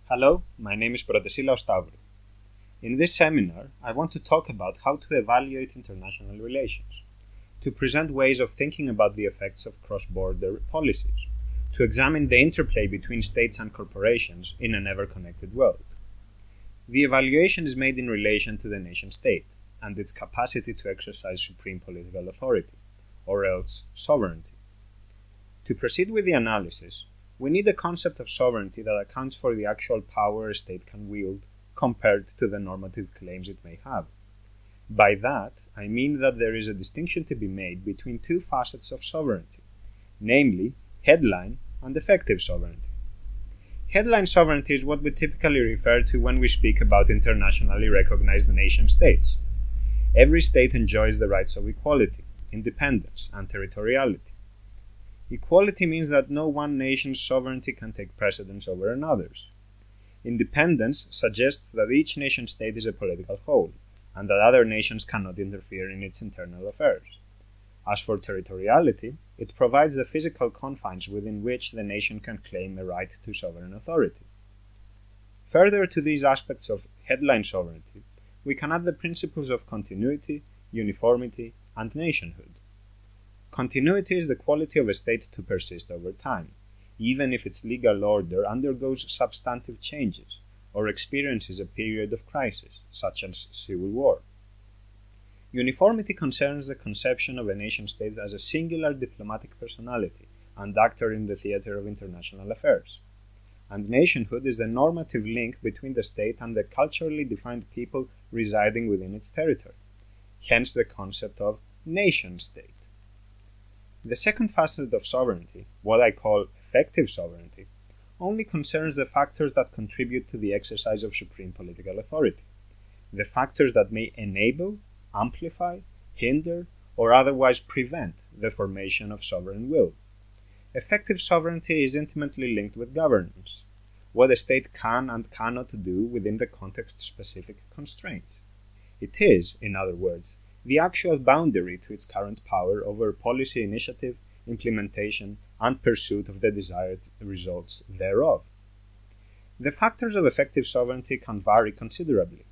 Hello, my name is Protesilaos Stavru. In this seminar, I want to talk about how to evaluate international relations, to present ways of thinking about the effects of cross-border policies, to examine the interplay between states and corporations in an ever-connected world. The evaluation is made in relation to the nation-state and its capacity to exercise supreme political authority, or else sovereignty. To proceed with the analysis, we need a concept of sovereignty that accounts for the actual power a state can wield compared to the normative claims it may have. By that, I mean that there is a distinction to be made between two facets of sovereignty, namely headline and effective sovereignty. Headline sovereignty is what we typically refer to when we speak about internationally recognized nation-states. Every state enjoys the rights of equality, independence, and territoriality. Equality means that no one nation's sovereignty can take precedence over another's. Independence suggests that each nation-state is a political whole, and that other nations cannot interfere in its internal affairs. As for territoriality, it provides the physical confines within which the nation can claim a right to sovereign authority. Further to these aspects of headline sovereignty, we can add the principles of continuity, uniformity, and nationhood. Continuity is the quality of a state to persist over time, even if its legal order undergoes substantive changes or experiences a period of crisis, such as civil war. Uniformity concerns the conception of a nation-state as a singular diplomatic personality and actor in the theater of international affairs. And nationhood is the normative link between the state and the culturally defined people residing within its territory, hence the concept of nation-state. The second facet of sovereignty, what I call effective sovereignty, only concerns the factors that contribute to the exercise of supreme political authority, the factors that may enable, amplify, hinder, or otherwise prevent the formation of sovereign will. Effective sovereignty is intimately linked with governance, what a state can and cannot do within the context-specific constraints. It is, in other words, the actual boundary to its current power over policy initiative, implementation, and pursuit of the desired results thereof. The factors of effective sovereignty can vary considerably.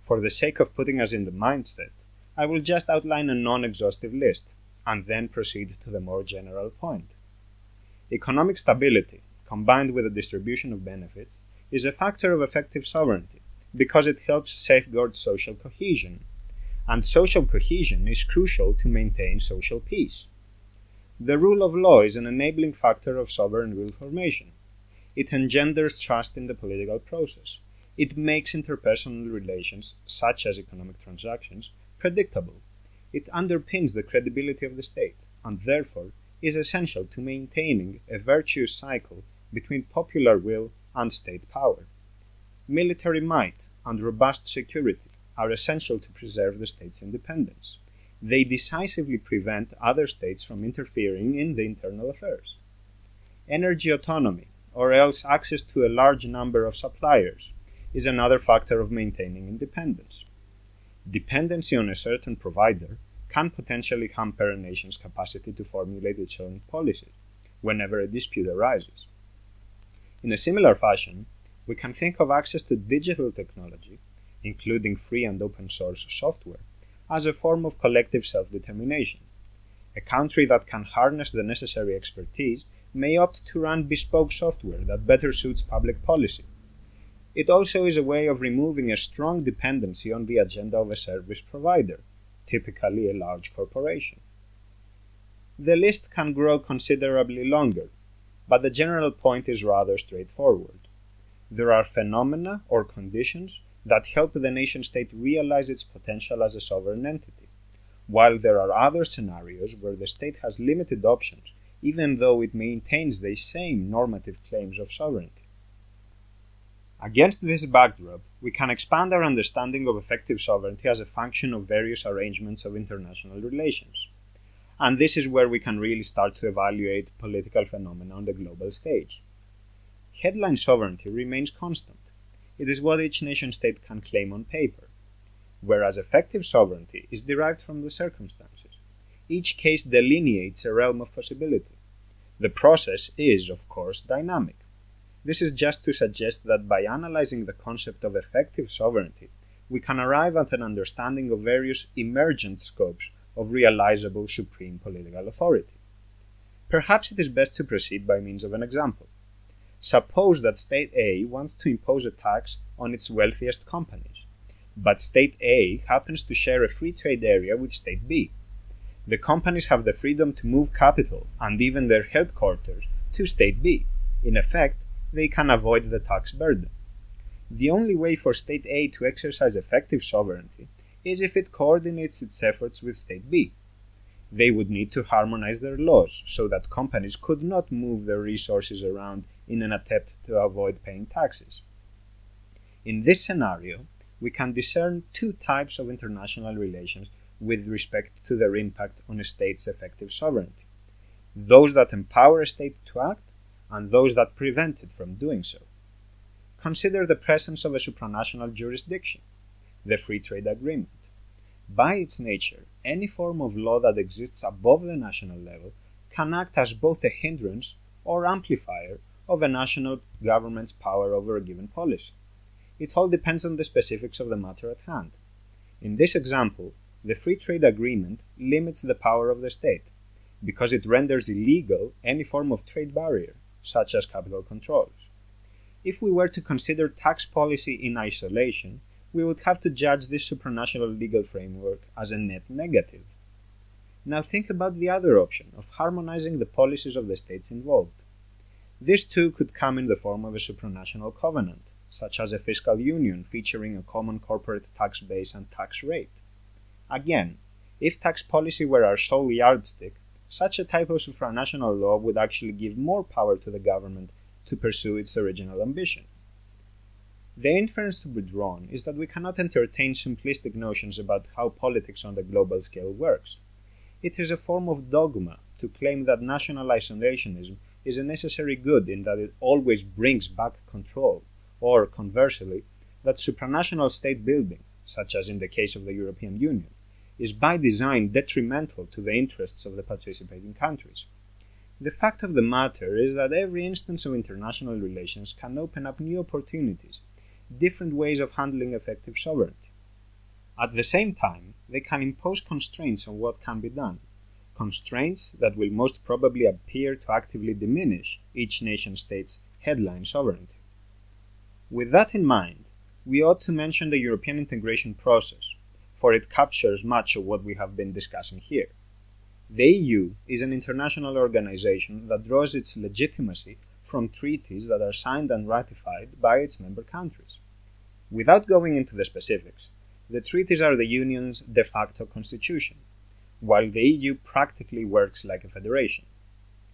For the sake of putting us in the mindset, I will just outline a non-exhaustive list, and then proceed to the more general point. Economic stability, combined with the distribution of benefits, is a factor of effective sovereignty, because it helps safeguard social cohesion, and social cohesion is crucial to maintain social peace. The rule of law is an enabling factor of sovereign will formation. It engenders trust in the political process. It makes interpersonal relations, such as economic transactions, predictable. It underpins the credibility of the state, and therefore is essential to maintaining a virtuous cycle between popular will and state power. Military might and robust security are essential to preserve the state's independence. They decisively prevent other states from interfering in the internal affairs. Energy autonomy, or else access to a large number of suppliers, is another factor of maintaining independence. Dependency on a certain provider can potentially hamper a nation's capacity to formulate its own policies whenever a dispute arises. In a similar fashion, we can think of access to digital technology, including free and open source software, as a form of collective self-determination. A country that can harness the necessary expertise may opt to run bespoke software that better suits public policy. It also is a way of removing a strong dependency on the agenda of a service provider, typically a large corporation. The list can grow considerably longer, but the general point is rather straightforward. There are phenomena or conditions that help the nation-state realize its potential as a sovereign entity, while there are other scenarios where the state has limited options, even though it maintains the same normative claims of sovereignty. Against this backdrop, we can expand our understanding of effective sovereignty as a function of various arrangements of international relations. And this is where we can really start to evaluate political phenomena on the global stage. Headline sovereignty remains constant. It is what each nation-state can claim on paper, whereas effective sovereignty is derived from the circumstances. Each case delineates a realm of possibility. The process is, of course, dynamic. This is just to suggest that by analyzing the concept of effective sovereignty, we can arrive at an understanding of various emergent scopes of realizable supreme political authority. Perhaps it is best to proceed by means of an example. Suppose that State A wants to impose a tax on its wealthiest companies, but State A happens to share a free trade area with State B. The companies have the freedom to move capital and even their headquarters to State B. In effect, they can avoid the tax burden. The only way for State A to exercise effective sovereignty is if it coordinates its efforts with State B. They would need to harmonize their laws so that companies could not move their resources around in an attempt to avoid paying taxes. In this scenario, we can discern two types of international relations with respect to their impact on a state's effective sovereignty: those that empower a state to act and those that prevent it from doing so. Consider the presence of a supranational jurisdiction, the Free Trade Agreement. By its nature, any form of law that exists above the national level can act as both a hindrance or amplifier of a national government's power over a given policy. It all depends on the specifics of the matter at hand. In this example, the Free Trade Agreement limits the power of the state, because it renders illegal any form of trade barrier, such as capital controls. If we were to consider tax policy in isolation, we would have to judge this supranational legal framework as a net negative. Now think about the other option of harmonizing the policies of the states involved. This too could come in the form of a supranational covenant, such as a fiscal union featuring a common corporate tax base and tax rate. Again, if tax policy were our sole yardstick, such a type of supranational law would actually give more power to the government to pursue its original ambition. The inference to be drawn is that we cannot entertain simplistic notions about how politics on the global scale works. It is a form of dogma to claim that national isolationism is a necessary good in that it always brings back control, or, conversely, that supranational state building, such as in the case of the European Union, is by design detrimental to the interests of the participating countries. The fact of the matter is that every instance of international relations can open up new opportunities, different ways of handling effective sovereignty. At the same time, they can impose constraints on what can be done, constraints that will most probably appear to actively diminish each nation-state's headline sovereignty. With that in mind, we ought to mention the European integration process, for it captures much of what we have been discussing here. The EU is an international organization that draws its legitimacy from treaties that are signed and ratified by its member countries. Without going into the specifics, the treaties are the Union's de facto constitution, while the EU practically works like a federation.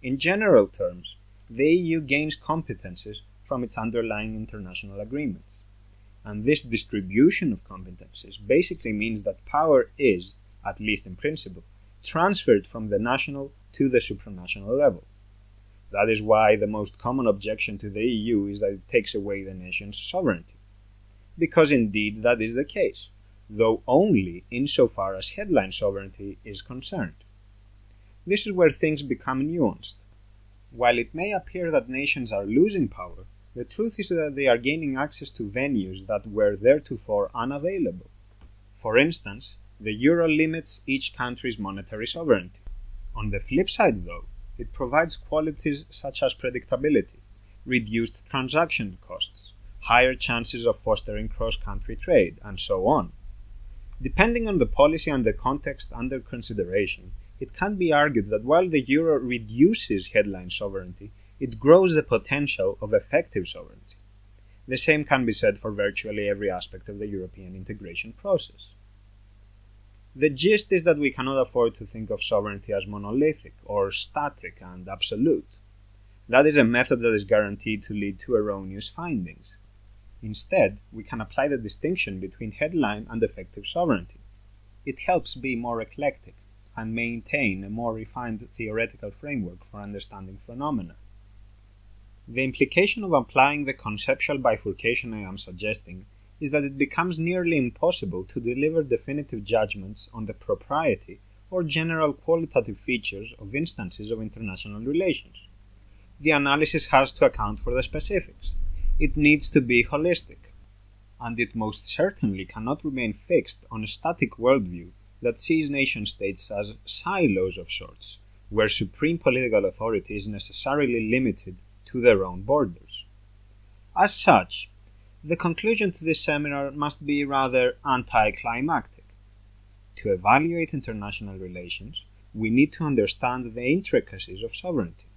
In general terms, the EU gains competences from its underlying international agreements, and this distribution of competences basically means that power is, at least in principle, transferred from the national to the supranational level. That is why the most common objection to the EU is that it takes away the nation's sovereignty. Because indeed that is the case, though only insofar as headline sovereignty is concerned. This is where things become nuanced. While it may appear that nations are losing power, the truth is that they are gaining access to venues that were theretofore unavailable. For instance, the euro limits each country's monetary sovereignty. On the flip side, though, it provides qualities such as predictability, reduced transaction costs, higher chances of fostering cross-country trade, and so on. Depending on the policy and the context under consideration, it can be argued that while the euro reduces headline sovereignty, it grows the potential of effective sovereignty. The same can be said for virtually every aspect of the European integration process. The gist is that we cannot afford to think of sovereignty as monolithic or static and absolute. That is a method that is guaranteed to lead to erroneous findings. Instead, we can apply the distinction between headline and effective sovereignty. It helps be more eclectic and maintain a more refined theoretical framework for understanding phenomena. The implication of applying the conceptual bifurcation I am suggesting is that it becomes nearly impossible to deliver definitive judgments on the propriety or general qualitative features of instances of international relations. the analysis has to account for the specifics. It needs to be holistic, and it most certainly cannot remain fixed on a static worldview that sees nation-states as silos of sorts, where supreme political authority is necessarily limited to their own borders. As such, the conclusion to this seminar must be rather anticlimactic. To evaluate international relations, we need to understand the intricacies of sovereignty,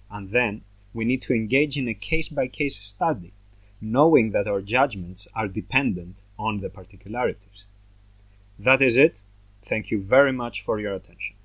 and then we need to engage in a case-by-case study, knowing that our judgments are dependent on the particularities. That is it. Thank you very much for your attention.